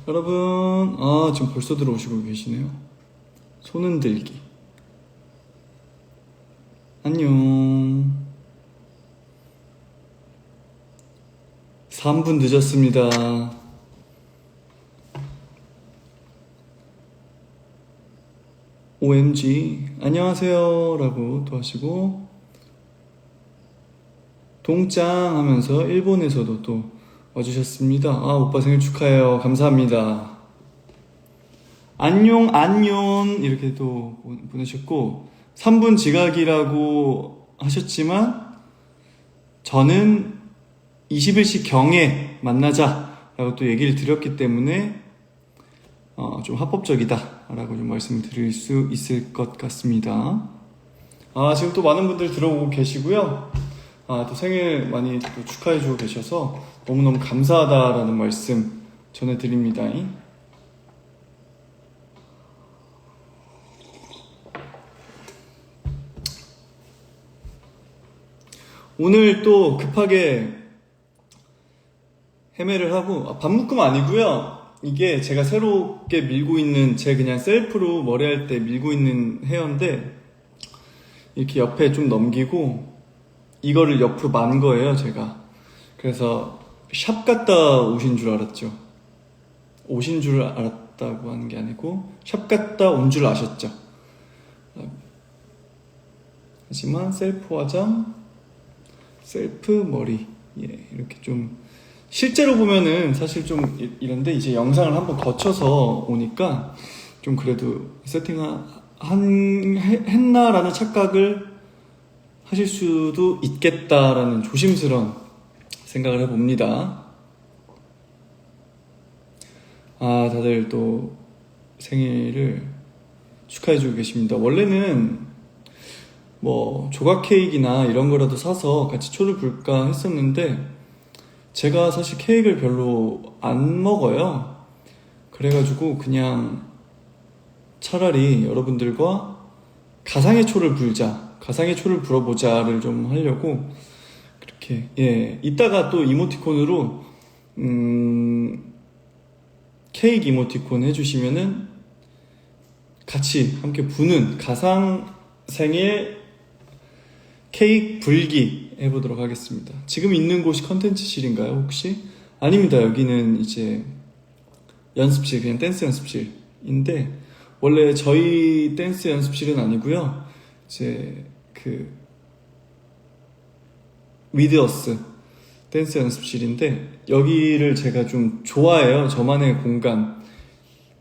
여러분, 지금 벌써 들어오시고 계시네요. 손 흔들기. 안녕. 3분 늦었습니다. OMG, 안녕하세요. 라고 또 하시고, 동짱 하면서 일본에서도 또 와주셨습니다. 오빠 생일 축하해요. 감사합니다. 안녕, 안녕. 이렇게 또 보내셨고, 3분 지각이라고 하셨지만, 저는 21시 경에 만나자. 라고 또 얘기를 드렸기 때문에, 좀 합법적이다. 라고 좀 말씀을 드릴 수 있을 것 같습니다. 지금 또 많은 분들 들어오고 계시고요. 또 생일 많이 또 축하해주고 계셔서 너무너무 감사하다라는 말씀 전해드립니다. 오늘 또 급하게 헤매를 하고, 반묶음 아니고요. 이게 제가 새롭게 밀고 있는, 제 그냥 셀프로 머리할 때 밀고 있는 헤어인데, 이렇게 옆에 좀 넘기고, 이거를 옆으로 만 거예요, 제가. 그래서 샵 갔다 오신 줄 알았죠. 오신 줄 알았다고 하는 게 아니고 샵 갔다 온 줄 아셨죠. 하지만 셀프 화장, 셀프 머리, 이렇게 좀 실제로 보면은 사실 좀 이런데, 이제 영상을 한번 거쳐서 오니까 좀 그래도 했나라는 착각을 하실 수도 있겠다라는 조심스러운 생각을 해봅니다. 다들 또 생일을 축하해주고 계십니다. 원래는 뭐 조각 케이크나 이런 거라도 사서 같이 초를 불까 했었는데, 제가 사실 케이크를 별로 안 먹어요. 그래가지고 그냥 차라리 여러분들과 가상의 초를 불자, 가상의 초를 불어보자를 좀 하려고 그렇게, 이따가 또 이모티콘으로 케이크 이모티콘 해주시면은 같이 함께 부는 가상 생일 케이크 불기 해보도록 하겠습니다. 지금 있는 곳이 컨텐츠실인가요, 혹시? 아닙니다. 여기는 이제 연습실, 그냥 댄스 연습실인데, 원래 저희 댄스 연습실은 아니고요. 이제 위드어스 댄스 연습실인데, 여기를 제가 좀 좋아해요. 저만의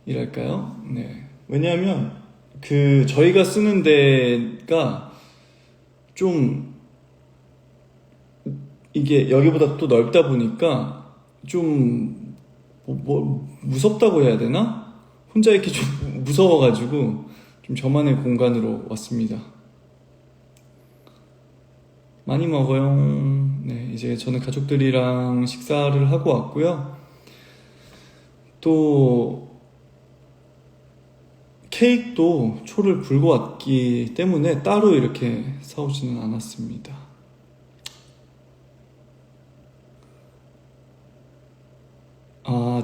공간이랄까요? 네. 왜냐하면 저희가 쓰는 데가 좀 이게 여기보다 또 넓다 보니까 좀 무섭다고 해야 되나? 혼자 이렇게 좀 무서워가지고 좀 저만의 공간으로 왔습니다. 많이 먹어요. 네, 이제 저는 가족들이랑 식사를 하고 왔고요. 또 케이크도 초를 불고 왔기 때문에 따로 이렇게 사오지는 않았습니다.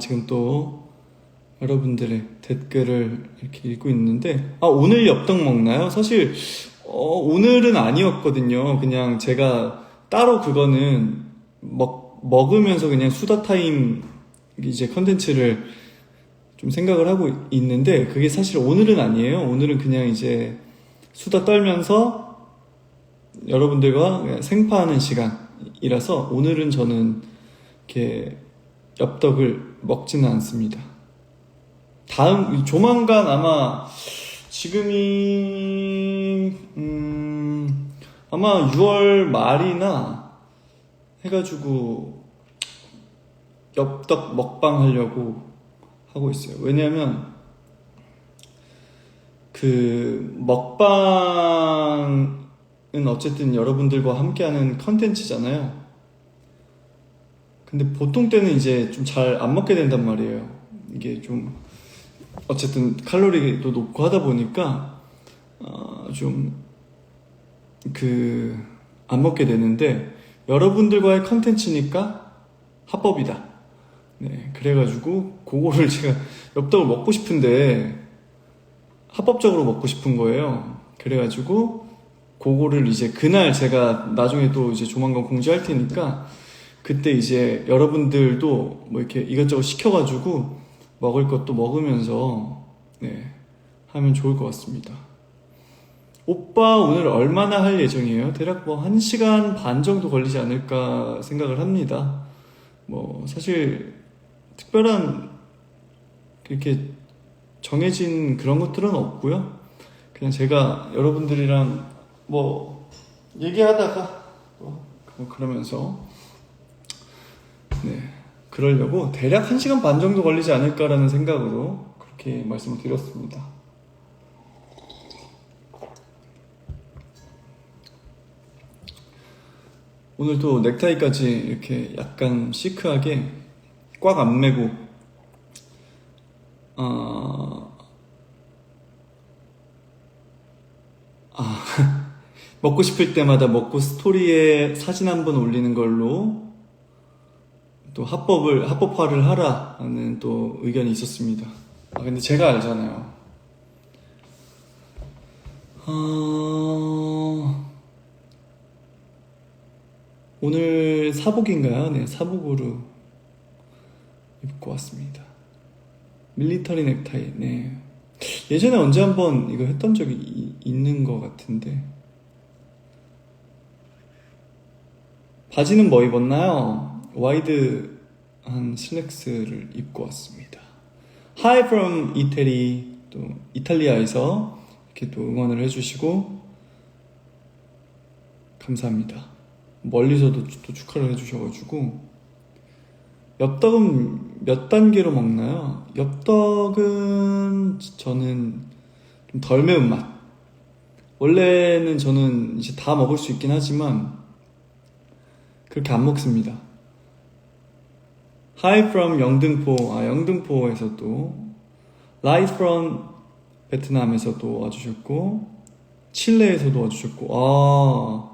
지금 또 여러분들의 댓글을 이렇게 읽고 있는데, 오늘 엽떡 먹나요? 사실 오늘은 아니었거든요. 그냥 제가 따로 그거는 먹으면서 그냥 수다 타임 이제 컨텐츠를 좀 생각을 하고 있는데, 그게 사실 오늘은 아니에요. 오늘은 그냥 이제 수다 떨면서 여러분들과 생파하는 시간이라서, 오늘은 저는 이렇게 엽떡을 먹지는 않습니다. 조만간 아마 지금이 아마 6월 말이나 해가지고 엽떡 먹방 하려고 하고 있어요. 왜냐면 먹방은 어쨌든 여러분들과 함께하는 컨텐츠잖아요. 근데 보통 때는 이제 좀 잘 안 먹게 된단 말이에요. 이게 좀 어쨌든 칼로리도 높고 하다 보니까 좀 안 먹게 되는데, 여러분들과의 컨텐츠니까 합법이다. 네, 그래가지고 그거를 제가 엽떡을 먹고 싶은데 합법적으로 먹고 싶은 거예요. 그래가지고 그거를 이제 그날 제가 나중에 또 이제 조만간 공지할 테니까 그때 이제 여러분들도 뭐 이렇게 이것저것 시켜가지고 먹을 것도 먹으면서 네, 하면 좋을 것 같습니다. 오빠 오늘 얼마나 할 예정이에요? 대략 뭐 1시간 반 정도 걸리지 않을까 생각을 합니다. 뭐 사실 특별한 그렇게 정해진 그런 것들은 없고요. 그냥 제가 여러분들이랑 뭐 얘기하다가 뭐 그러면서 네, 그러려고 대략 1시간 반 정도 걸리지 않을까라는 생각으로 그렇게 말씀을 드렸습니다. 오늘 또 넥타이까지 이렇게 약간 시크하게 꽉 안 매고 먹고 싶을 때마다 먹고 스토리에 사진 한번 올리는 걸로 또 합법화를 하라는 또 의견이 있었습니다. 근데 제가 알잖아요. 오늘 사복인가요? 네, 사복으로 입고 왔습니다. 밀리터리 넥타이, 네. 예전에 언제 한번 이거 했던 적이 있는 것 같은데. 바지는 뭐 입었나요? 와이드한 슬랙스를 입고 왔습니다. Hi from 이태리, 또 이탈리아에서 이렇게 또 응원을 해주시고 감사합니다. 멀리서도 또 축하를 해주셔가지고. 엽떡은 몇 단계로 먹나요? 엽떡은 저는 좀 덜 매운 맛. 원래는 저는 이제 다 먹을 수 있긴 하지만 그렇게 안 먹습니다. Hi from 영등포, 영등포에서 또 Live from 베트남에서도 와주셨고 칠레에서도 와주셨고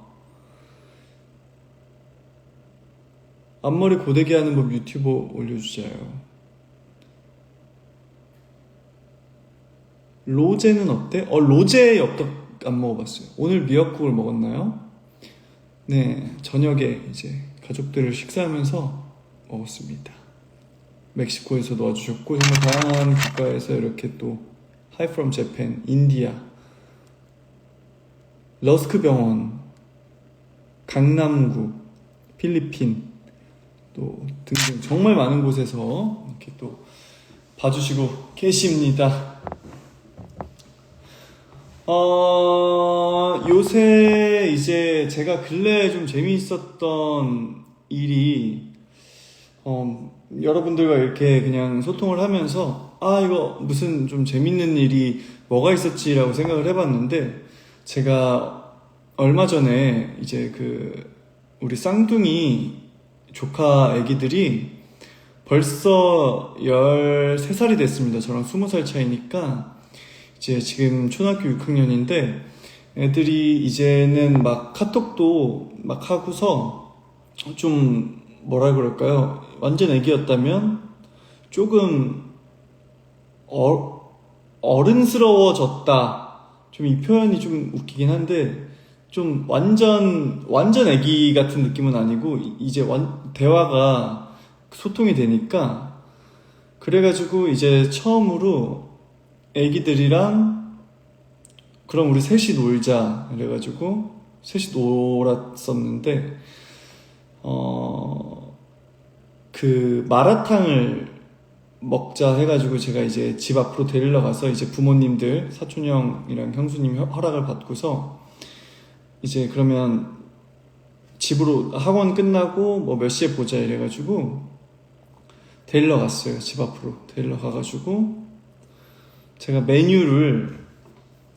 앞머리 고데기 하는 법 유튜브 올려주자요. 로제는 어때? 로제 엽떡 안 먹어봤어요. 오늘 미역국을 먹었나요? 네, 저녁에 이제 가족들을 식사하면서 먹었습니다. 멕시코에서도 와주셨고 정말 다양한 국가에서 이렇게 또 Hi from Japan, 인디아, 러스크 병원, 강남구, 필리핀 또 등등 정말 많은 곳에서 이렇게 또 봐주시고 계십니다. 요새 이제 제가 근래에 좀 재미있었던 일이 여러분들과 이렇게 그냥 소통을 하면서 이거 무슨 좀 재밌는 일이 뭐가 있었지라고 생각을 해봤는데 제가 얼마 전에 이제 우리 쌍둥이 조카 애기들이 벌써 13살이 됐습니다. 저랑 20살 차이니까 이제 지금 초등학교 6학년인데 애들이 이제는 막 카톡도 막 하고서 좀 뭐라 그럴까요? 완전 애기였다면 조금 어른스러워졌다. 좀 이 표현이 좀 웃기긴 한데 좀 완전 애기 같은 느낌은 아니고 이제 대화가 소통이 되니까 그래가지고 이제 처음으로 애기들이랑 그럼 우리 셋이 놀자 그래가지고 셋이 놀았었는데 마라탕을 먹자 해가지고 제가 이제 집 앞으로 데리러 가서 이제 부모님들 사촌 형이랑 형수님 허락을 받고서 이제 그러면 집으로 학원 끝나고 뭐 몇 시에 보자 이래가지고 데리러 갔어요. 집 앞으로 데리러 가가지고 제가 메뉴를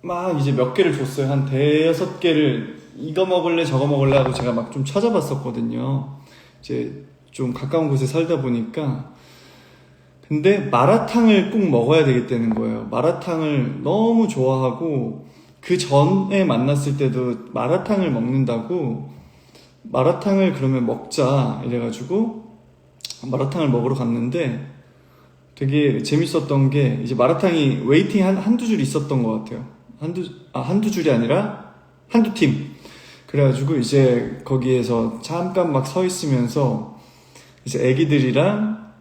막 이제 몇 개를 줬어요. 한 5-6개를 이거 먹을래 저거 먹을래 하고 제가 막 좀 찾아봤었거든요. 이제 좀 가까운 곳에 살다 보니까 근데 마라탕을 꼭 먹어야 되겠다는 거예요. 마라탕을 너무 좋아하고 그 전에 만났을 때도 마라탕을 먹는다고 마라탕을 그러면 먹자 이래가지고 마라탕을 먹으러 갔는데 되게 재밌었던 게 이제 마라탕이 웨이팅 한두 줄 있었던 것 같아요. 한두 줄이 아니라 한두 팀. 그래가지고 이제 거기에서 잠깐 막 서 있으면서 이제 애기들이랑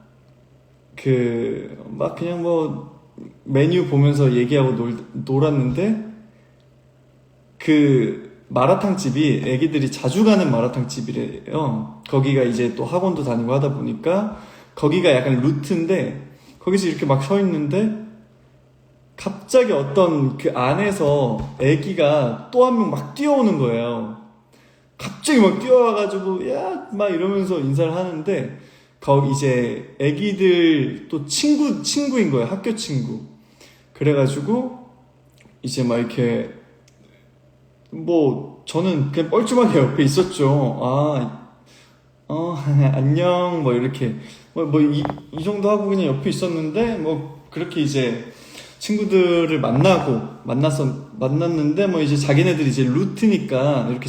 막 그냥 뭐 메뉴 보면서 얘기하고 놀았는데 마라탕 집이 애기들이 자주 가는 마라탕 집이래요. 거기가 이제 또 학원도 다니고 하다 보니까 거기가 약간 루트인데 거기서 이렇게 막 서 있는데 갑자기 어떤 그 안에서 애기가 또 한 명 막 뛰어오는 거예요. 갑자기 막 뛰어와가지고 야 막 이러면서 인사를 하는데 거기 이제 애기들 또 친구인 거예요. 학교 친구. 그래가지고 이제 막 이렇게 뭐 저는 그냥 뻘쭘하게 옆에 있었죠. 안녕 뭐 이렇게 이 정도 하고 그냥 옆에 있었는데 뭐 그렇게 이제 친구들을 만났는데 뭐 이제 자기네들이 이제 루트니까 이렇게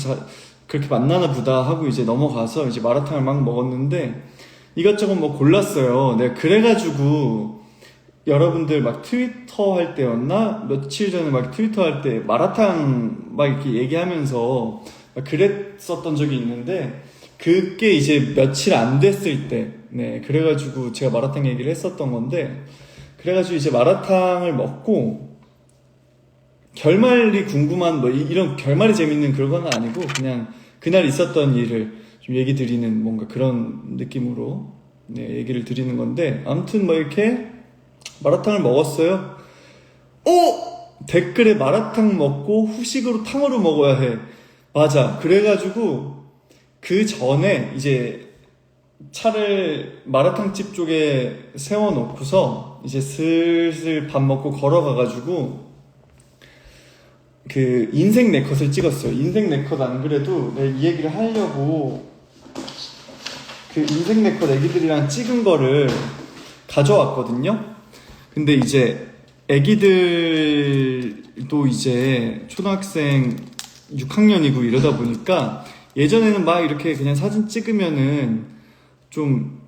그렇게 만나나 보다 하고 이제 넘어가서 이제 마라탕을 막 먹었는데 이것저것 뭐 골랐어요. 내가 그래가지고 여러분들 막 트위터 할 때였나? 며칠 전에 막 트위터 할 때 마라탕 막 이렇게 얘기하면서 막 그랬었던 적이 있는데 그게 이제 며칠 안 됐을 때, 네, 그래가지고 제가 마라탕 얘기를 했었던 건데, 그래가지고 이제 마라탕을 먹고, 결말이 궁금한, 뭐, 이런 결말이 재밌는 그런 건 아니고, 그냥 그날 있었던 일을 좀 얘기 드리는 뭔가 그런 느낌으로, 네, 얘기를 드리는 건데, 아무튼 뭐 이렇게 마라탕을 먹었어요. 댓글에 마라탕 먹고 후식으로 탕후루 먹어야 해. 맞아. 그래가지고, 그 전에 이제 차를 마라탕집 쪽에 세워놓고서 이제 슬슬 밥 먹고 걸어가가지고 그 인생 네컷을 찍었어요. 인생 네컷 안 그래도 내가 이 얘기를 하려고 그 인생 네컷 애기들이랑 찍은 거를 가져왔거든요. 근데 이제 애기들도 이제 초등학생 6학년이고 이러다 보니까 예전에는 막 이렇게 그냥 사진 찍으면은 좀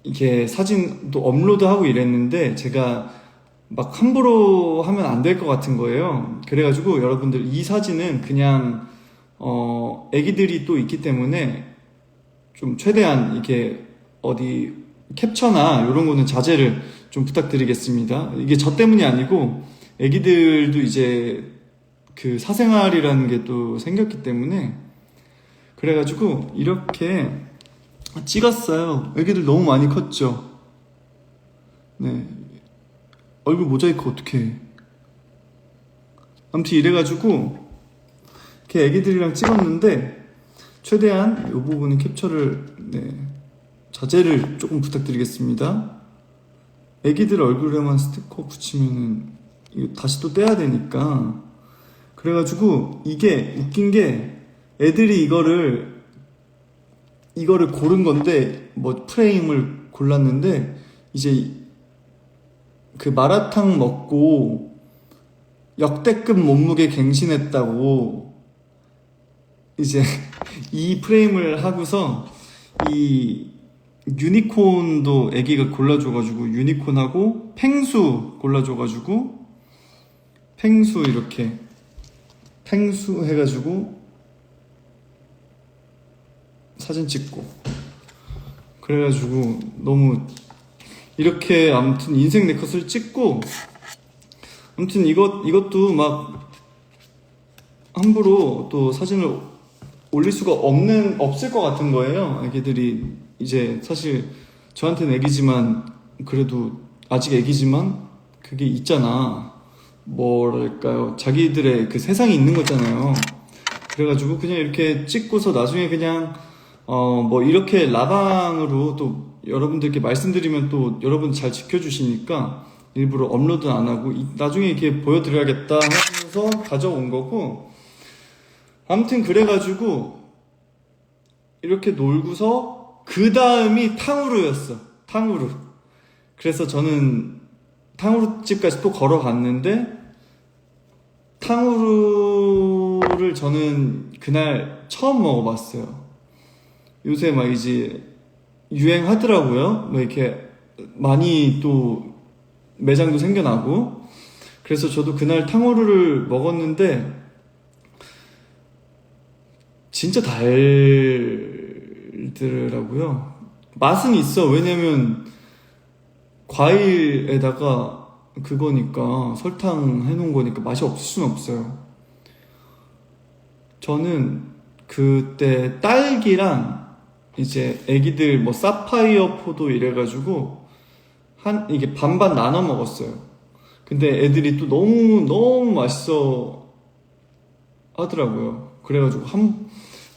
이렇게 사진도 업로드하고 이랬는데 제가 막 함부로 하면 안 될 것 같은 거예요. 그래가지고 여러분들 이 사진은 그냥 애기들이 또 있기 때문에 좀 최대한 이렇게 어디 캡처나 이런 거는 자제를 좀 부탁드리겠습니다. 이게 저 때문이 아니고 애기들도 이제 그 사생활이라는 게 또 생겼기 때문에 그래가지고 이렇게 찍었어요. 애기들 너무 많이 컸죠. 네, 얼굴 모자이크 어떻게 해. 아무튼 이래가지고 이렇게 애기들이랑 찍었는데 최대한 이 부분은 캡처를 자제를 조금 부탁드리겠습니다. 애기들 얼굴에만 스티커 붙이면은 이거 다시 또 떼야 되니까. 그래가지고 이게 웃긴 게 애들이 이거를 고른 건데 뭐 프레임을 골랐는데 이제 그 마라탕 먹고 역대급 몸무게 갱신했다고 이제 이 프레임을 하고서 이 유니콘도 애기가 골라줘가지고 유니콘하고 펭수 골라줘가지고 펭수 이렇게 펭수 해가지고 사진 찍고 그래가지고 너무 이렇게 아무튼 인생 네컷을 찍고 아무튼 이것도 막 함부로 또 사진을 올릴 수가 없을 것 같은 거예요. 애기들이 이제 사실 저한테는 애기지만 그래도 아직 애기지만 그게 있잖아. 뭐랄까요? 자기들의 그 세상이 있는 거잖아요. 그래가지고 그냥 이렇게 찍고서 나중에 그냥 뭐 이렇게 라방으로 또 여러분들께 말씀드리면 또 여러분 잘 지켜주시니까 일부러 업로드 안 하고 나중에 이렇게 보여드려야겠다 하면서 가져온 거고 아무튼 그래가지고 이렇게 놀고서 그 다음이 탕후루였어. 탕후루. 그래서 저는 탕후루집까지 또 걸어갔는데 탕후루를 저는 그날 처음 먹어봤어요. 요새 막 이제 유행하더라고요. 뭐 이렇게 많이 또 매장도 생겨나고. 그래서 저도 그날 탕후루를 먹었는데 진짜 달더라고요. 맛은 있어. 왜냐면 과일에다가 그거니까 설탕 해놓은 거니까 맛이 없을 수는 없어요. 저는 그때 딸기랑 이제 애기들 뭐 사파이어 포도 이래가지고 한 이게 반반 나눠 먹었어요. 근데 애들이 또 너무 맛있어 하더라고요. 그래가지고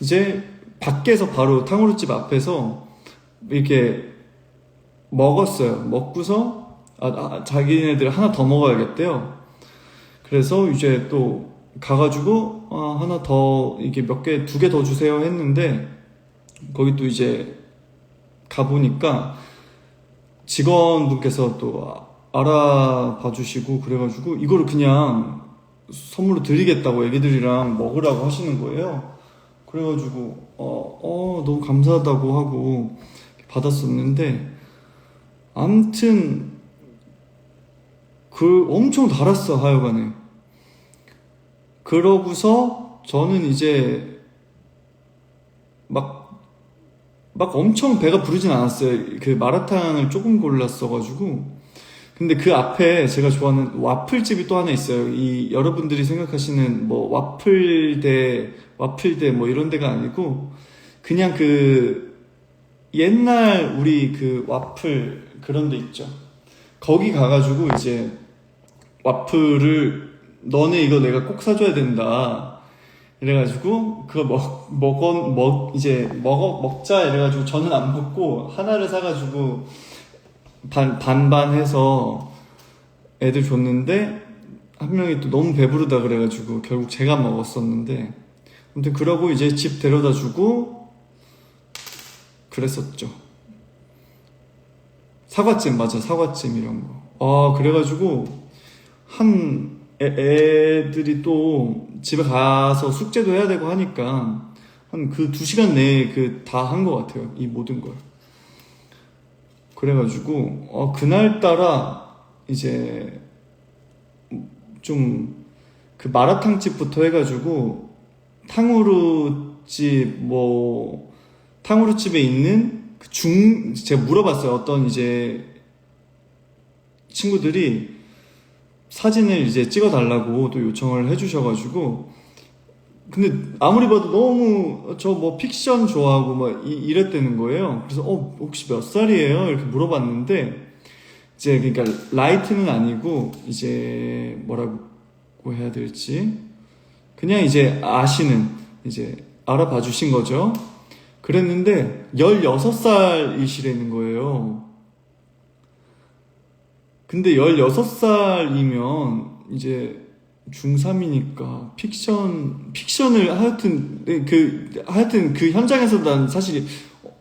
이제 밖에서 바로 탕후루집 앞에서 이렇게 먹었어요. 먹고서 자기네들 하나 더 먹어야겠대요. 그래서 이제 또 가가지고 하나 더 이게 몇 개, 2개 더 주세요 했는데 거기 또 이제 가보니까 직원분께서 또 알아봐 주시고 그래가지고 이거를 그냥 선물로 드리겠다고 애기들이랑 먹으라고 하시는 거예요. 그래가지고 너무 감사하다고 하고 받았었는데 암튼 그 엄청 달았어 하여간에. 그러고서 저는 이제 막 엄청 배가 부르진 않았어요. 그 마라탕을 조금 골랐어가지고. 근데 그 앞에 제가 좋아하는 와플집이 또 하나 있어요. 이 여러분들이 생각하시는 뭐 와플대 뭐 이런 데가 아니고 그냥 그 옛날 우리 그 와플 그런 데 있죠. 거기 가가지고 이제 와플을 너네 이거 내가 꼭 사줘야 된다. 이래가지고 그거 먹자 이래가지고 저는 안 먹고 하나를 사가지고 반반 해서 애들 줬는데 한 명이 또 너무 배부르다 그래가지고 결국 제가 먹었었는데 아무튼 그러고 이제 집 데려다 주고 그랬었죠. 사과찜 맞아, 사과찜 이런 거. 그래가지고 애들이 또 집에 가서 숙제도 해야 되고 하니까 한 그 2시간 내에 다 한 것 같아요. 이 모든 걸. 그래가지고 그날따라 이제 좀 그 마라탕집부터 해가지고 탕후루집에 있는 제가 물어봤어요. 어떤 이제 친구들이 사진을 이제 찍어달라고 또 요청을 해주셔가지고 근데 아무리 봐도 너무 저 뭐 픽션 좋아하고 막 이랬다는 거예요. 그래서 혹시 몇 살이에요? 이렇게 물어봤는데 이제 그러니까 라이트는 아니고 이제 뭐라고 해야 될지 그냥 이제 이제 알아봐 주신 거죠. 그랬는데 16살이시라는 거예요. 근데 16살이면 이제 중3이니까 픽션을 하여튼 그 현장에서 난 사실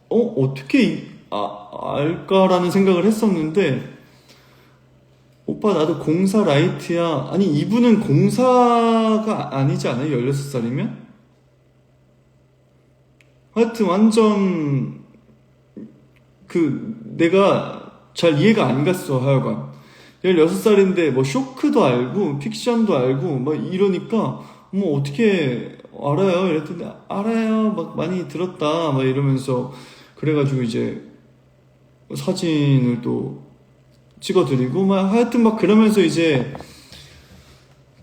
어떻게 알까라는 생각을 했었는데 오빠 나도 공사 라이트야. 아니 이분은 공사가 아니지 않아요? 16살이면? 하여튼 완전 내가 잘 이해가 안 갔어 하여간 16살인데 뭐 쇼크도 알고 픽션도 알고 막 이러니까 뭐 어떻게 알아요? 이랬더니 알아요 막 많이 들었다 막 이러면서 그래가지고 이제 사진을 또 찍어드리고 막 하여튼 막 그러면서 이제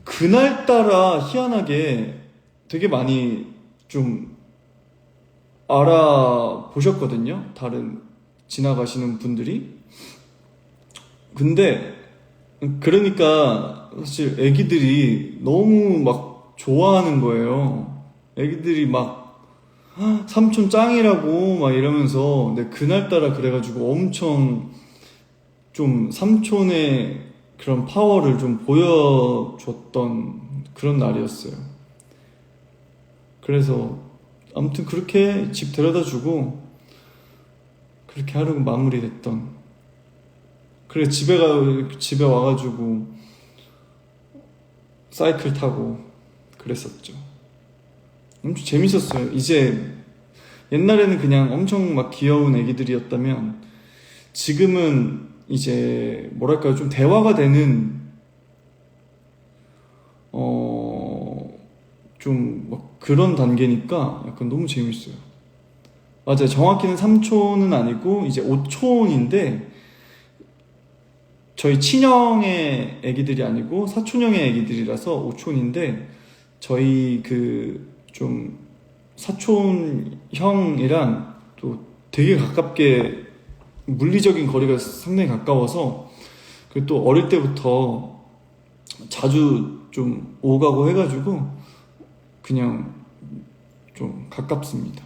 그날따라 희한하게 되게 많이 좀 알아보셨거든요. 다른 지나가시는 분들이. 근데 그러니까 사실 애기들이 너무 막 좋아하는 거예요. 애기들이 막 삼촌 짱이라고 막 이러면서 근데 그날따라 그래가지고 엄청 좀 삼촌의 그런 파워를 좀 보여줬던 그런 날이었어요. 그래서 아무튼 그렇게 집 데려다 주고 그렇게 하루가 마무리됐던. 그래 집에 와가지고 사이클 타고 그랬었죠. 엄청 재밌었어요. 이제 옛날에는 그냥 엄청 막 귀여운 애기들이었다면 지금은 이제 뭐랄까요, 좀 대화가 되는 좀 막 그런 단계니까 약간 너무 재밌어요. 맞아요. 정확히는 3촌은 아니고 이제 5촌인데 저희 친형의 애기들이 아니고 사촌형의 애기들이라서 5촌인데 저희 그 좀 사촌 형이랑 또 되게 가깝게 물리적인 거리가 상당히 가까워서 그리고 또 어릴 때부터 자주 좀 오가고 해가지고 그냥 좀 가깝습니다.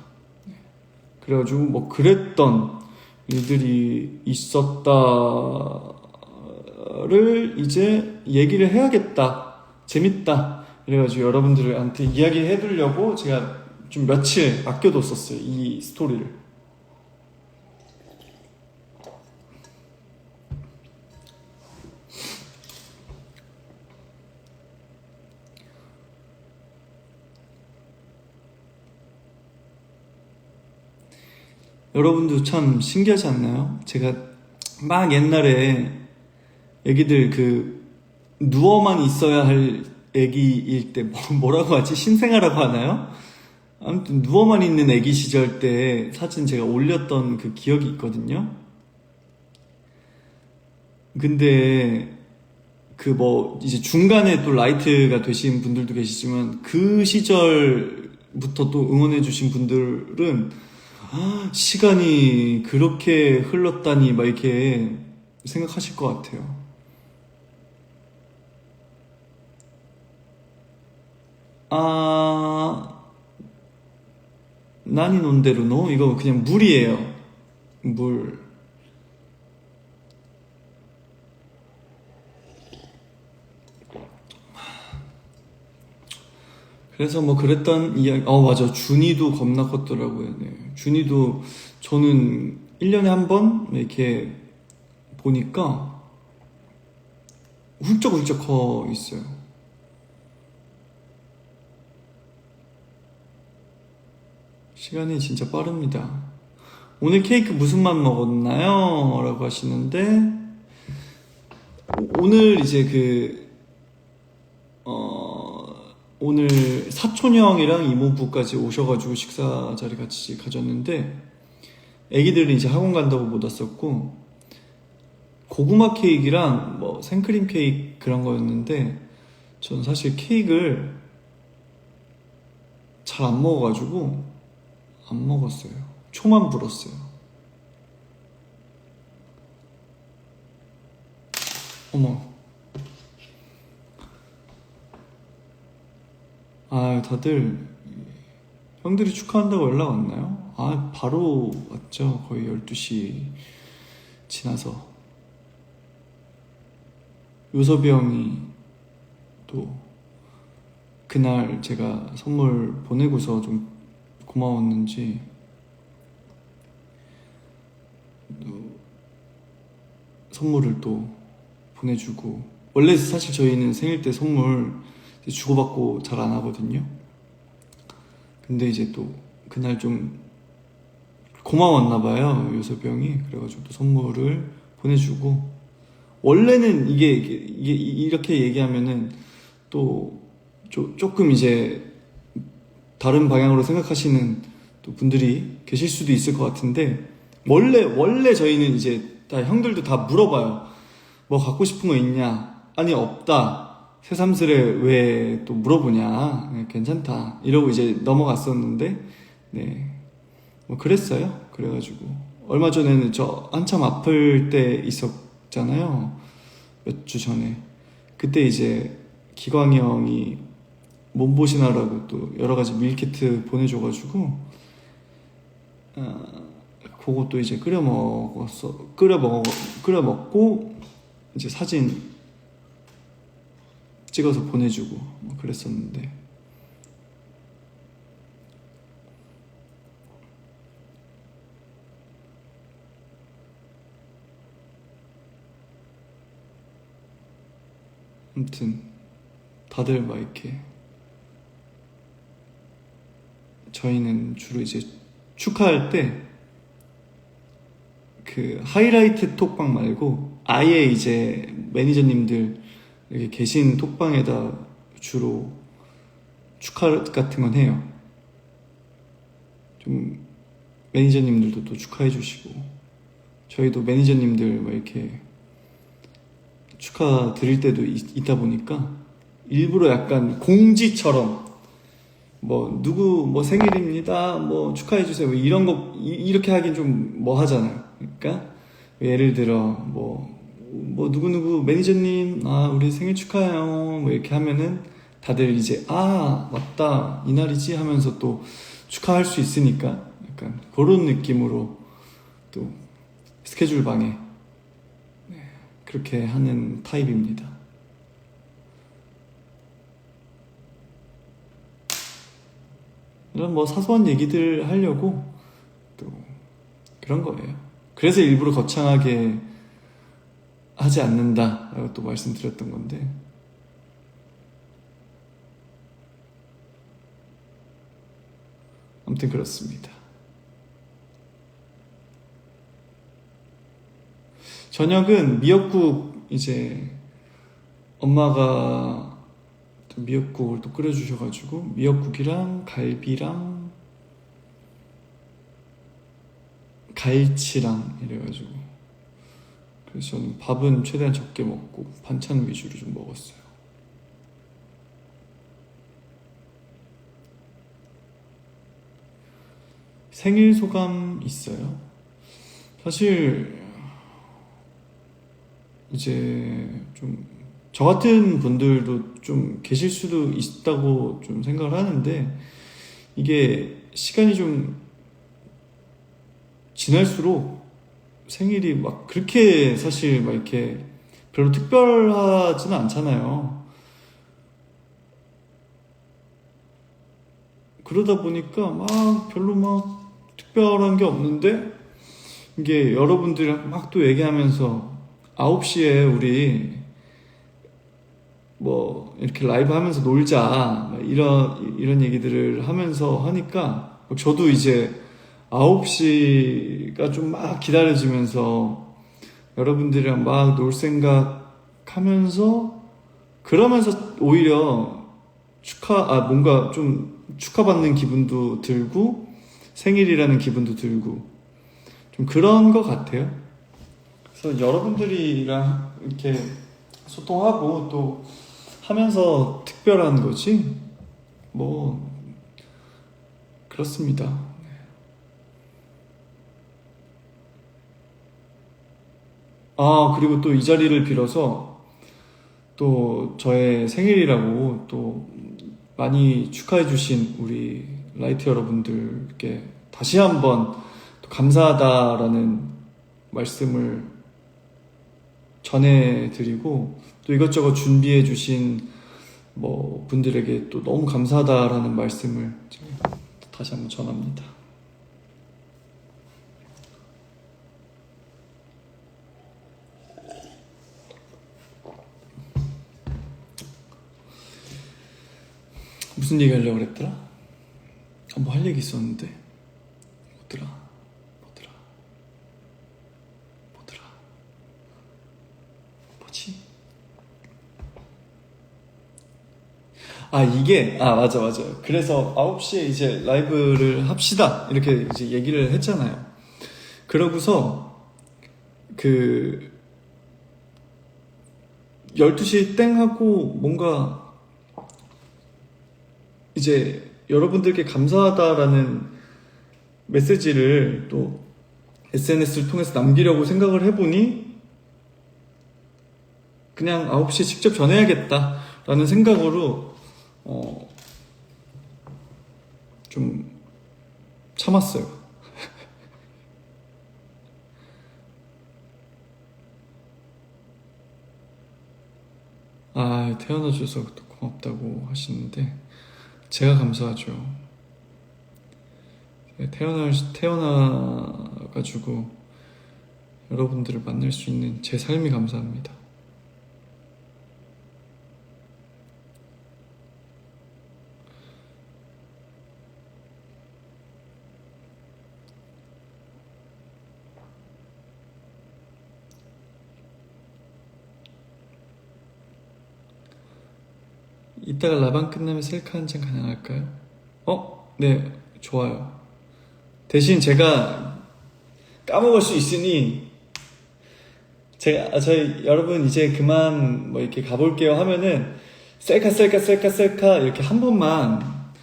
그래가지고 뭐 그랬던 일들이 있었다를 이제 얘기를 해야겠다. 재밌다. 그래가지고 여러분들한테 이야기해 두려고 제가 좀 며칠 아껴뒀었어요. 이 스토리를. 여러분도 참 신기하지 않나요? 제가 막 옛날에 애기들 그 누워만 있어야 할 애기일 때 뭐라고 하지? 신생아라고 하나요? 아무튼 누워만 있는 애기 시절 때 사진 제가 올렸던 그 기억이 있거든요. 근데 그 뭐 이제 중간에 또 라이트가 되신 분들도 계시지만 그 시절부터 또 응원해 주신 분들은 시간이 그렇게 흘렀다니 막 이렇게 생각하실 것 같아요. 아, 나니 논데르노? 이거 그냥 물이에요. 물. 그래서 뭐 그랬던 이야기, 맞아. 준이도 겁나 컸더라고요. 네. 준이도 저는 1년에 한 번 이렇게 보니까 훌쩍훌쩍 커 있어요. 시간이 진짜 빠릅니다. 오늘 케이크 무슨 맛 먹었나요? 라고 하시는데, 오늘 이제 오늘 사촌형이랑 이모부까지 오셔가지고 식사 자리 같이 가졌는데, 애기들은 이제 학원 간다고 못 왔었고, 고구마 케이크랑 뭐 생크림 케이크 그런 거였는데, 저는 사실 케이크를 잘 안 먹어가지고, 안 먹었어요. 초만 불었어요. 어머. 아, 다들 형들이 축하한다고 연락 왔나요? 아, 바로 왔죠. 거의 12시 지나서. 요섭이 형이 또 그날 제가 선물 보내고서 좀 고마웠는지 또 선물을 또 보내주고, 원래 사실 저희는 생일 때 선물 주고받고 잘 안 하거든요. 근데 이제 또 그날 좀 고마웠나 봐요, 요섭이 형이. 그래가지고 또 선물을 보내주고, 원래는 이게 이렇게 얘기하면은 또 조금 이제 다른 방향으로 생각하시는 또 분들이 계실 수도 있을 것 같은데, 원래 저희는 이제 다 형들도 다 물어봐요. 뭐 갖고 싶은 거 있냐? 아니, 없다. 새삼스레 왜 또 물어보냐? 네, 괜찮다. 이러고 이제 넘어갔었는데, 네. 뭐 그랬어요. 그래가지고. 얼마 전에는 저 한참 아플 때 있었잖아요. 몇 주 전에. 그때 이제 기광이 형이 몸보신하라고 또 여러 가지 밀키트 보내줘가지고, 그것도 이제 끓여 먹고, 이제 사진 찍어서 보내주고, 뭐 그랬었는데. 아무튼, 다들 막 이렇게, 저희는 주로 이제 축하할 때 그 하이라이트 톡방 말고 아예 이제 매니저님들 이렇게 계신 톡방에다 주로 축하 같은 건 해요. 좀 매니저님들도 또 축하해 주시고, 저희도 매니저님들 막 이렇게 축하 드릴 때도 있다 보니까 일부러 약간 공지처럼 뭐 누구 뭐 생일입니다 뭐 축하해 주세요 뭐 이런 거 이렇게 하긴 좀 뭐 하잖아요. 그러니까 예를 들어 뭐 누구누구 매니저님 우리 생일 축하해요 뭐 이렇게 하면은 다들 이제 맞다 이날이지 하면서 또 축하할 수 있으니까 약간 그런 느낌으로 또 스케줄 방에 그렇게 하는 타입입니다. 이런 뭐 사소한 얘기들 하려고 또 그런 거예요. 그래서 일부러 거창하게 하지 않는다라고 또 말씀드렸던 건데, 아무튼 그렇습니다. 저녁은 미역국, 이제 엄마가 미역국을 또 끓여주셔가지고 미역국이랑 갈비랑 갈치랑 이래가지고, 그래서 저는 밥은 최대한 적게 먹고 반찬 위주로 좀 먹었어요. 생일 소감 있어요? 사실 이제 좀 저 같은 분들도 좀 계실 수도 있다고 좀 생각을 하는데, 이게 시간이 좀 지날수록 생일이 막 그렇게 사실 막 이렇게 별로 특별하지는 않잖아요. 그러다 보니까 막 별로 막 특별한 게 없는데, 이게 여러분들이랑 막 또 얘기하면서 9시에 우리 뭐 이렇게 라이브 하면서 놀자 이런 얘기들을 하면서 하니까 저도 이제 9시가 좀 막 기다려지면서 여러분들이랑 막 놀 생각 하면서, 그러면서 오히려 뭔가 좀 축하받는 기분도 들고 생일이라는 기분도 들고 좀 그런 것 같아요. 그래서 여러분들이랑 이렇게 소통하고 또 하면서 특별한 거지 뭐 그렇습니다. 그리고 또 이 자리를 빌어서 또 저의 생일이라고 또 많이 축하해주신 우리 라이트 여러분들께 다시 한번 또 감사하다라는 말씀을 전해드리고, 또 이것저것 준비해주신 뭐 분들에게 또 너무 감사하다라는 말씀을 제가 다시 한번 전합니다. 무슨 얘기 하려고 그랬더라? 뭐 할 얘기 있었는데 뭐더라? 뭐지? 맞아. 그래서 9시에 이제 라이브를 합시다 이렇게 이제 얘기를 했잖아요. 그러고서 그 12시 땡 하고 뭔가 이제 여러분들께 감사하다라는 메시지를 또 SNS를 통해서 남기려고 생각을 해보니 그냥 9시에 직접 전해야겠다라는 생각으로 좀 참았어요. 태어나줘서 또 고맙다고 하시는데 제가 감사하죠. 태어나가지고 여러분들을 만날 수 있는 제 삶이 감사합니다. 이따가 라방 끝나면 셀카 한 장 가능할까요? 네, 좋아요. 대신 제가 까먹을 수 있으니 저희 여러분 이제 그만 뭐 이렇게 가볼게요 하면은 셀카 이렇게 한 번만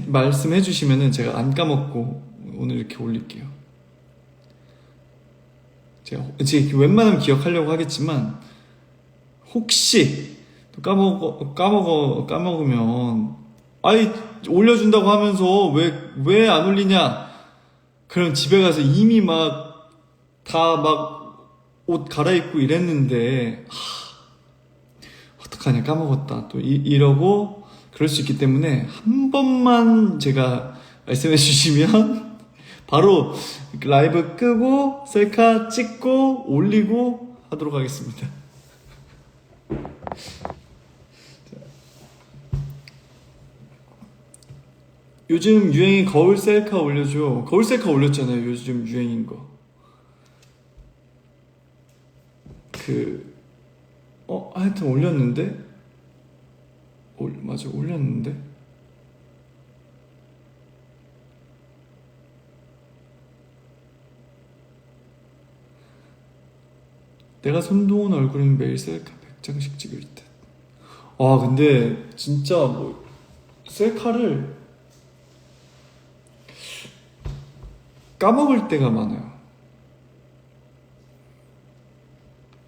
말씀해 주시면은 제가 안 까먹고 오늘 이렇게 올릴게요. 제가 웬만하면 기억하려고 하겠지만 혹시 또 까먹으면 아이 올려준다고 하면서 왜 안 올리냐? 그럼 집에 가서 이미 막 다 막 옷 갈아입고 이랬는데 어떡하냐 까먹었다 또 이러고 그럴 수 있기 때문에 한 번만 제가 말씀해 주시면 바로 라이브 끄고 셀카 찍고 올리고 하도록 하겠습니다. 요즘 유행이 거울 셀카 올려줘. 거울 셀카 올렸잖아요. 요즘 유행인 거. 하여튼 올렸는데? 맞아, 올렸는데? 내가 손동훈 얼굴은 매일 셀카 100장씩 찍을 듯. 근데 진짜 뭐 셀카를 까먹을 때가 많아요.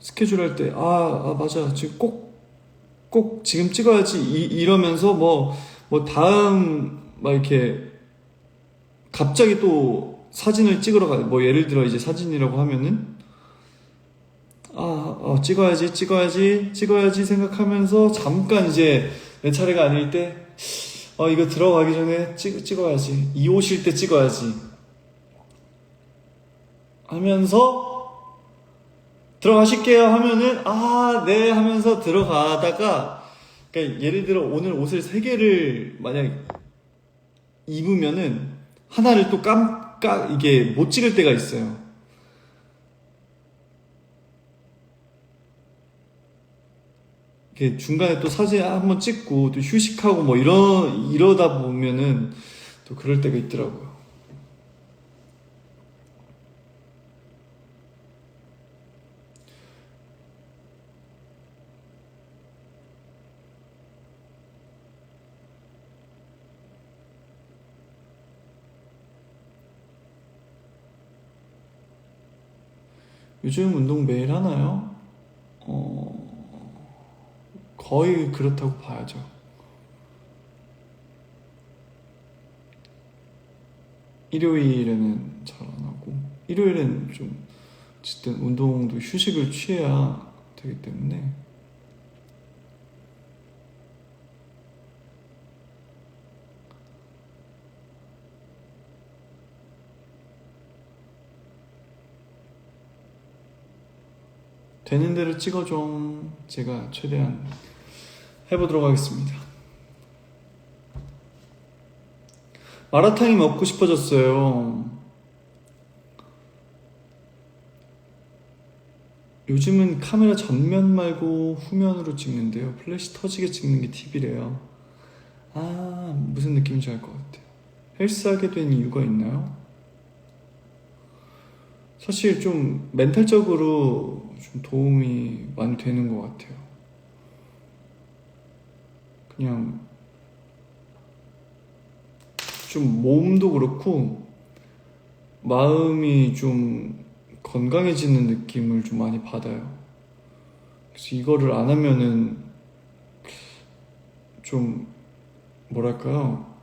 스케줄 할 때, 맞아. 지금 꼭 지금 찍어야지. 이러면서 다음, 막 이렇게, 갑자기 또 사진을 찍으러 뭐 예를 들어 이제 사진이라고 하면은, 찍어야지 생각하면서 잠깐 이제 내 차례가 아닐 때, 이거 들어가기 전에 찍어야지. 이 옷일 때 찍어야지. 하면서, 들어가실게요 하면은 네 하면서 들어가다가 그러니까 예를 들어 오늘 옷을 3개를 만약 입으면은 하나를 또 이게 못 찍을 때가 있어요. 이렇게 중간에 또 사진 한번 찍고 또 휴식하고 뭐 이러다 보면은 또 그럴 때가 있더라고요. 요즘 운동 매일 하나요? 거의 그렇다고 봐야죠. 일요일에는 잘 안 하고, 일요일엔 좀, 어쨌든 운동도 휴식을 취해야 되기 때문에. 되는 대로 찍어줘. 제가 최대한 해보도록 하겠습니다. 마라탕이 먹고 싶어졌어요. 요즘은 카메라 전면 말고 후면으로 찍는데요. 플래시 터지게 찍는 게 팁이래요. 무슨 느낌인지 알 것 같아요. 헬스하게 된 이유가 있나요? 사실 좀 멘탈적으로 좀 도움이 많이 되는 것 같아요. 그냥 좀 몸도 그렇고 마음이 좀 건강해지는 느낌을 좀 많이 받아요. 그래서 이거를 안 하면은 좀 뭐랄까요?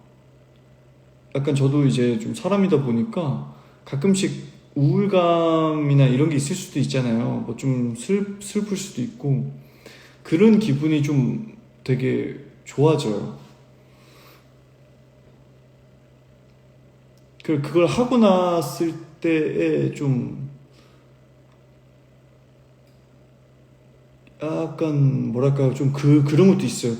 약간 저도 이제 좀 사람이다 보니까 가끔씩 우울감이나 이런 게 있을 수도 있잖아요. 뭐 좀 슬플 수도 있고 그런 기분이 좀 되게 좋아져요. 그걸 하고 났을 때에 좀 약간 뭐랄까요? 좀 그런 것도 있어요.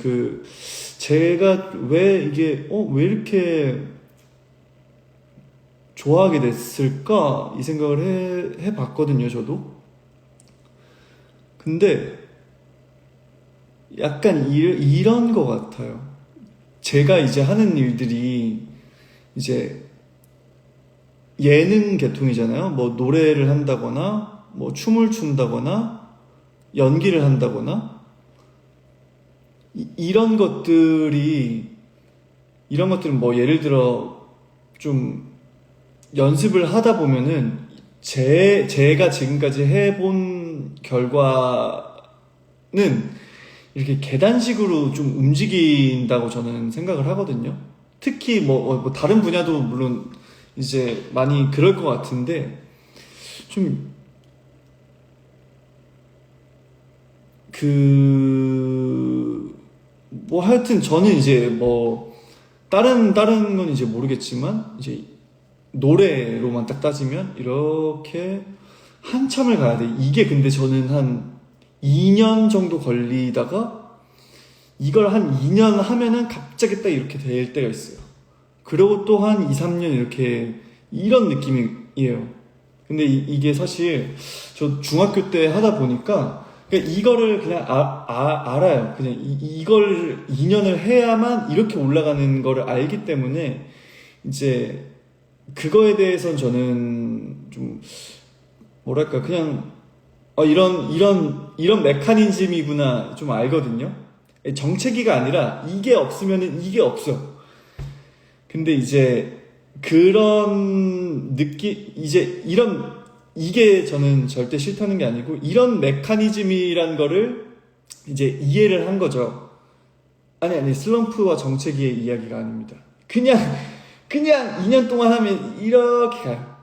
제가 왜 왜 이렇게 좋아하게 됐을까? 이 생각을 해봤거든요, 저도. 근데 약간 이런 거 같아요. 제가 이제 하는 일들이 이제 예능 계통이잖아요. 뭐 노래를 한다거나, 뭐 춤을 춘다거나, 연기를 한다거나, 이런 것들은 뭐 예를 들어 좀 연습을 하다 보면은 제가 지금까지 해본 결과는 이렇게 계단식으로 좀 움직인다고 저는 생각을 하거든요. 특히 뭐 다른 분야도 물론 이제 많이 그럴 것 같은데 좀 뭐 하여튼 저는 이제 뭐 다른 건 이제 모르겠지만 이제 노래로만 딱 따지면 이렇게 한참을 가야 돼. 이게 근데 저는 한 2년 정도 걸리다가 이걸 한 2년 하면은 갑자기 딱 이렇게 될 때가 있어요. 그리고 또 한 2, 3년 이렇게 이런 느낌이에요. 근데 이게 사실 저 중학교 때 하다 보니까 그냥 이거를 그냥 알아요. 그냥 이걸 2년을 해야만 이렇게 올라가는 거를 알기 때문에 이제 그거에 대해서는 저는 좀 뭐랄까 그냥 이런 메커니즘이구나 좀 알거든요. 정체기가 아니라 이게 없으면은 이게 없어. 근데 이제 그런 이게 저는 절대 싫다는 게 아니고 이런 메커니즘이란 거를 이제 이해를 한 거죠. 아니 슬럼프와 정체기의 이야기가 아닙니다. 그냥 2년 동안 하면 이렇게 가요.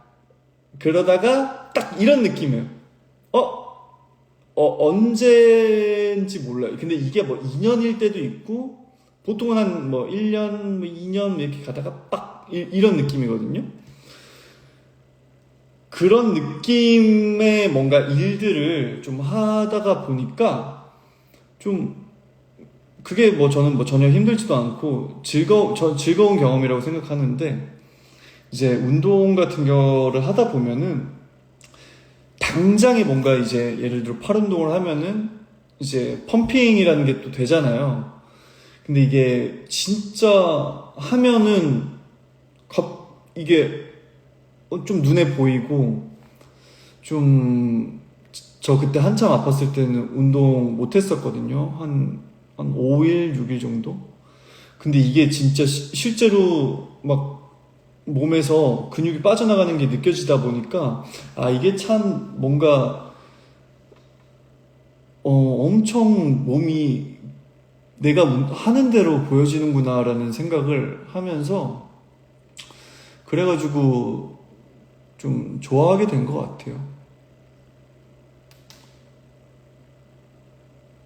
그러다가 딱 이런 느낌이에요. 언제인지 몰라요. 근데 이게 뭐 2년일 때도 있고 보통은 한 뭐 1년, 2년 이렇게 가다가 빡 이런 느낌이거든요. 그런 느낌의 뭔가 일들을 좀 하다가 보니까 좀 그게 뭐 저는 뭐 전혀 힘들지도 않고 즐거운 경험이라고 생각하는데 이제 운동 같은 거를 하다 보면은 당장에 뭔가 이제 예를 들어 팔 운동을 하면은 이제 펌핑이라는 게 또 되잖아요. 근데 이게 진짜 하면은 이게 좀 눈에 보이고 좀 저 그때 한참 아팠을 때는 운동 못 했었거든요. 한 5일, 6일 정도? 근데 이게 진짜 실제로 막 몸에서 근육이 빠져나가는 게 느껴지다 보니까 이게 참 뭔가 엄청 몸이 내가 하는 대로 보여지는구나 라는 생각을 하면서 그래가지고 좀 좋아하게 된 것 같아요.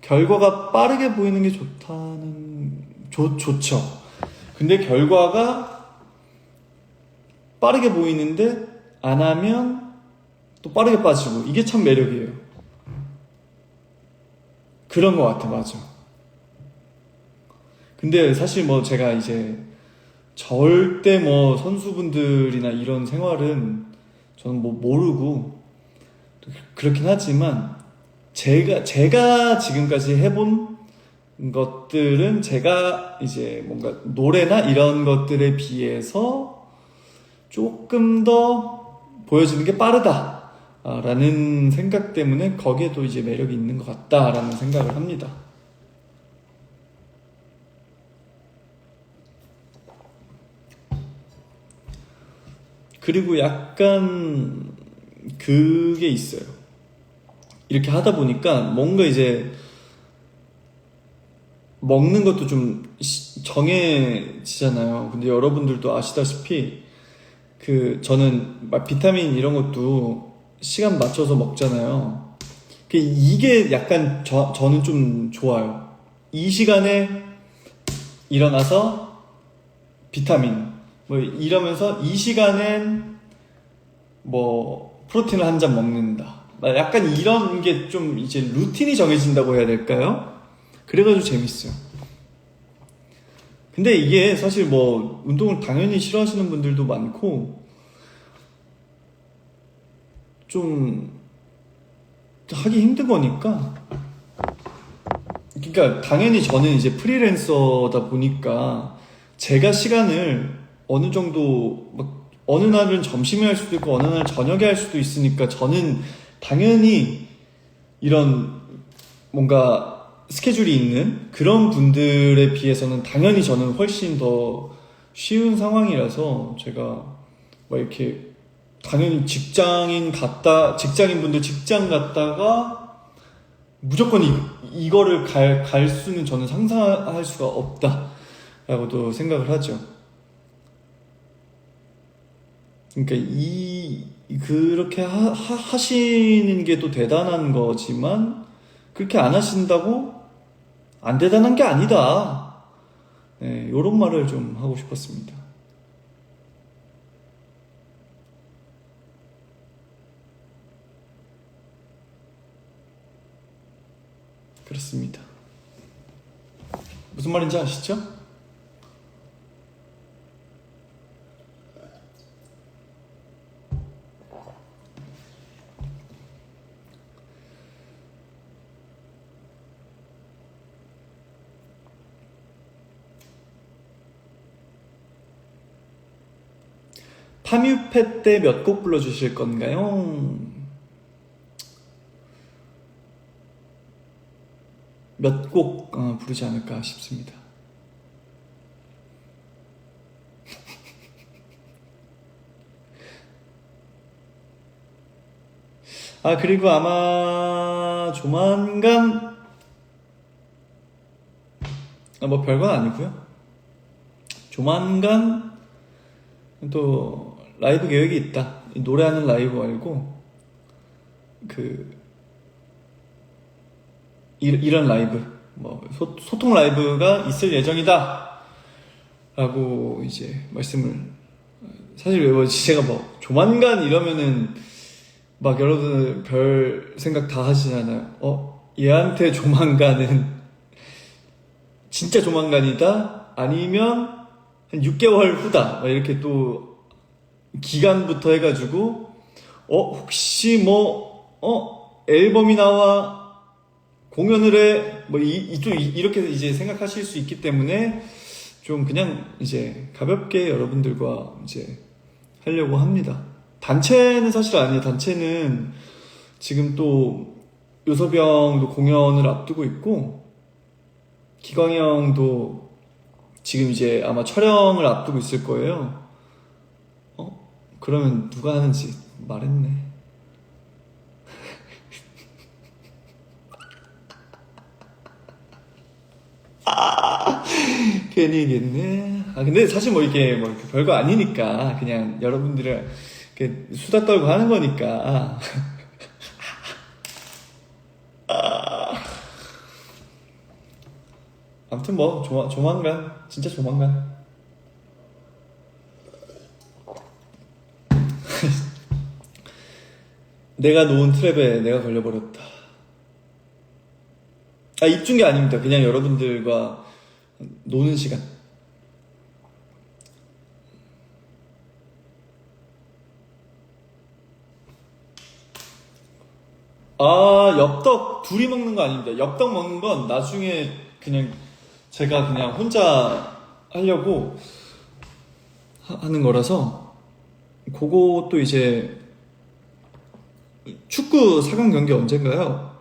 결과가 빠르게 보이는 게 좋죠. 근데 결과가 빠르게 보이는데 안 하면 또 빠르게 빠지고 이게 참 매력이에요. 그런 것 같아, 맞아. 근데 사실 뭐 제가 이제 절대 뭐 선수분들이나 이런 생활은 저는 뭐 모르고 그렇긴 하지만 제가 지금까지 해본 것들은 제가 이제 뭔가 노래나 이런 것들에 비해서 조금 더 보여지는 게 빠르다 라는 생각 때문에 거기에도 이제 매력이 있는 것 같다라는 생각을 합니다. 그리고 약간 그게 있어요. 이렇게 하다 보니까 뭔가 이제 먹는 것도 좀 정해지잖아요. 근데 여러분들도 아시다시피 저는 막 비타민 이런 것도 시간 맞춰서 먹잖아요. 이게 약간 저는 좀 좋아요. 이 시간에 일어나서 비타민 뭐 이러면서 이 시간엔 뭐 프로틴을 한 잔 먹는다. 약간 이런 게 좀 이제 루틴이 정해진다고 해야 될까요? 그래가지고 재밌어요. 근데 이게 사실 뭐 운동을 당연히 싫어하시는 분들도 많고 좀 하기 힘든 거니까 그러니까 당연히 저는 이제 프리랜서다 보니까 제가 시간을 어느 정도 막 어느 날은 점심에 할 수도 있고 어느 날은 저녁에 할 수도 있으니까 저는 당연히 이런 뭔가 스케줄이 있는 그런 분들에 비해서는 당연히 저는 훨씬 더 쉬운 상황이라서 제가 막 이렇게 당연히 직장인분들 직장 갔다가 무조건 이거를 갈 수는 저는 상상할 수가 없다라고도 생각을 하죠. 그러니까 그렇게 하시는 게 또 대단한 거지만 그렇게 안 하신다고 안 대단한 게 아니다. 네, 이런 말을 좀 하고 싶었습니다. 그렇습니다. 무슨 말인지 아시죠? 파뮤페 때 몇 곡 불러주실 건가요? 몇 곡 부르지 않을까 싶습니다. 그리고 아마 조만간 뭐 별건 아니고요. 조만간 또 라이브 계획이 있다. 노래하는 라이브 말고 이런 라이브, 뭐 소통 라이브가 있을 예정이다 라고 이제 말씀을, 사실 뭐 제가 뭐 조만간 이러면은 막 여러분들 별 생각 다 하시잖아요. 얘한테 조만간은 진짜 조만간이다? 아니면 한 6개월 후다? 막 이렇게 또 기간부터 해가지고 혹시 앨범이 나와 공연을 해? 뭐 이렇게 이제 생각하실 수 있기 때문에 좀 그냥 이제 가볍게 여러분들과 이제 하려고 합니다. 단체는 사실 아니에요. 단체는 지금 또 요섭이 형도 공연을 앞두고 있고 기광이 형도 지금 이제 아마 촬영을 앞두고 있을 거예요. 그러면 누가 하는지 말했네. 괜히 얘기했네. 근데 사실 뭐 이게 뭐 별거 아니니까 그냥 여러분들을 이렇게 수다 떨고 하는 거니까. 아무튼 뭐 조만간, 진짜 조만간. 내가 놓은 트랩에 내가 걸려버렸다. 입준 게 아닙니다. 그냥 여러분들과 노는 시간. 엽떡 둘이 먹는 거 아닙니다. 엽떡 먹는 건 나중에 그냥 제가 그냥 혼자 하려고 하는 거라서, 그것도 이제 축구 4강 경기 언젠가요?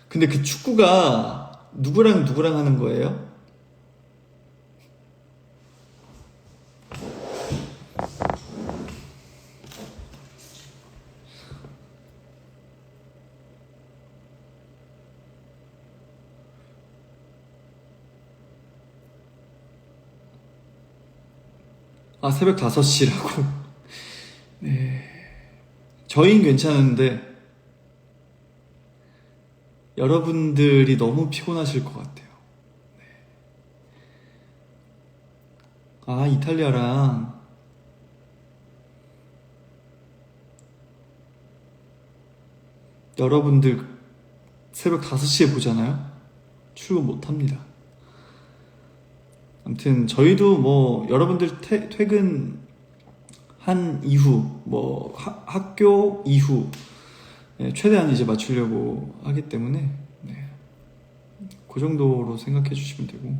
근데 그 축구가 누구랑 하는 거예요? 새벽 5시라고? 네. 저희는 괜찮은데, 여러분들이 너무 피곤하실 것 같아요. 네. 이탈리아랑, 여러분들 새벽 5시에 보잖아요? 출근 못 합니다. 아무튼 저희도 뭐 여러분들 퇴근 한 이후, 뭐 학교 이후 최대한 이제 맞추려고 하기 때문에 그 정도로 생각해 주시면 되고.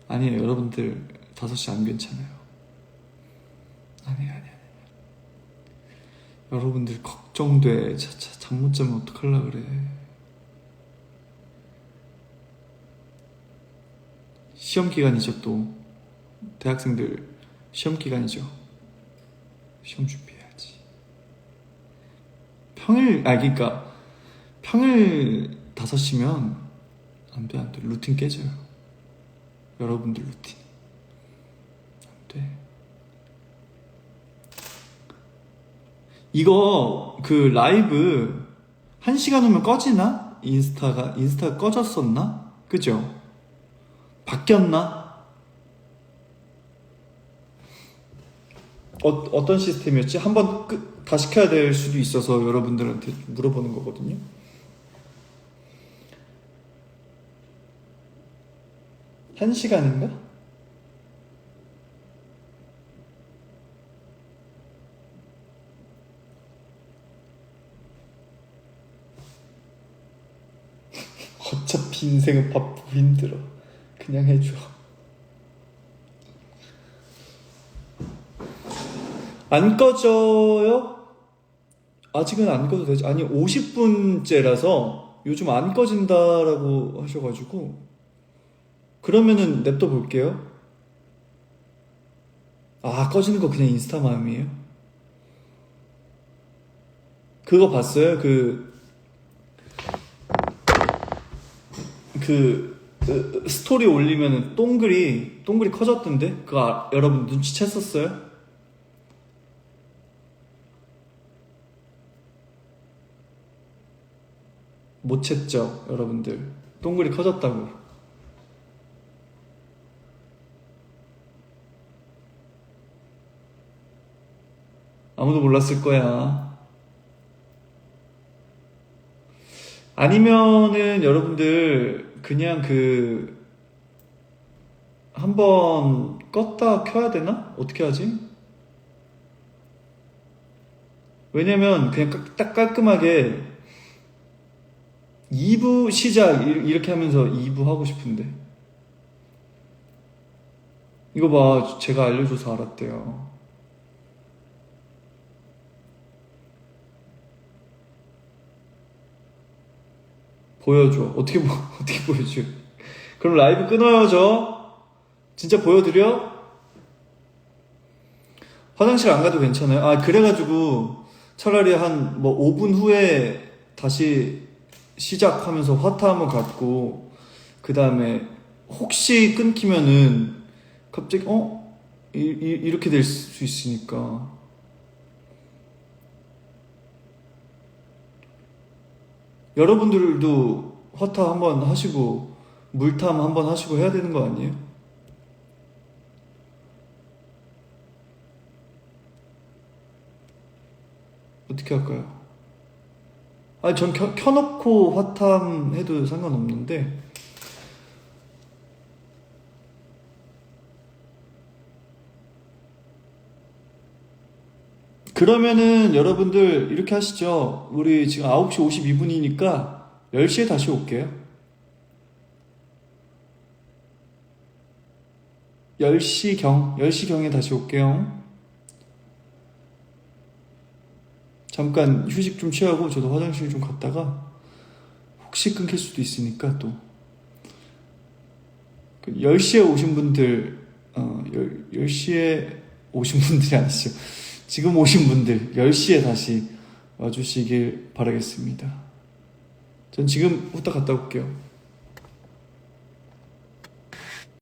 아니에요, 여러분들 5시 안 괜찮아요. 아니에요. 여러분들 걱정돼. 잠 못 자면 어떡하려 그래. 시험 기간이죠. 또 대학생들 시험 기간이죠. 시험 준비해야지. 그러니까 평일 5시면 안돼. 루틴 깨져요. 여러분들 루틴 안돼. 이거 그 라이브 1시간 후면 꺼지나? 인스타가 꺼졌었나? 그죠? 바뀌었나? 어떤 시스템이었지? 한번 다시 켜야 될 수도 있어서 여러분들한테 물어보는 거거든요. 한 시간인가? 어차피 인생은 바쁘고 힘들어. 그냥 해줘. 안 꺼져요? 아직은 안 꺼도 되죠. 아니 50분째라서 요즘 안 꺼진다라고 하셔가지고 그러면은 냅둬 볼게요. 아, 꺼지는 거 그냥 인스타 마음이에요? 그거 봤어요? 스토리 올리면은 동글이 커졌던데? 그거 여러분 눈치챘었어요? 못 챘죠, 여러분들. 동글이 커졌다고. 아무도 몰랐을 거야. 아니면은 여러분들 그냥 한번 껐다 켜야 되나? 어떻게 하지? 왜냐면 그냥 딱 깔끔하게 2부 시작 이렇게 하면서 2부 하고 싶은데. 이거 봐, 제가 알려줘서 알았대요. 보여줘. 어떻게 보여줘? 그럼 라이브 끊어요, 저. 진짜 보여드려? 화장실 안 가도 괜찮아요? 아, 그래가지고 차라리 한 5분 후에 다시 시작하면서 화타 한번 갖고 그 다음에 혹시 끊기면은 갑자기 이렇게 될 수 있으니까. 여러분들도 화타 한번 하시고 물탐 한번 하시고 해야 되는 거 아니에요? 어떻게 할까요? 아니, 전 켜놓고 화탐 해도 상관없는데. 그러면은 여러분들 이렇게 하시죠. 우리 지금 9시 52분이니까 10시에 다시 올게요. 10시경에 다시 올게요. 잠깐 휴식 좀 취하고 저도 화장실 좀 갔다가 혹시 끊길 수도 있으니까 또 10시에 오신 분들 10시에 오신 분들이 아니죠. 지금 오신 분들 10시에 다시 와주시길 바라겠습니다. 전 지금 후딱 갔다 올게요.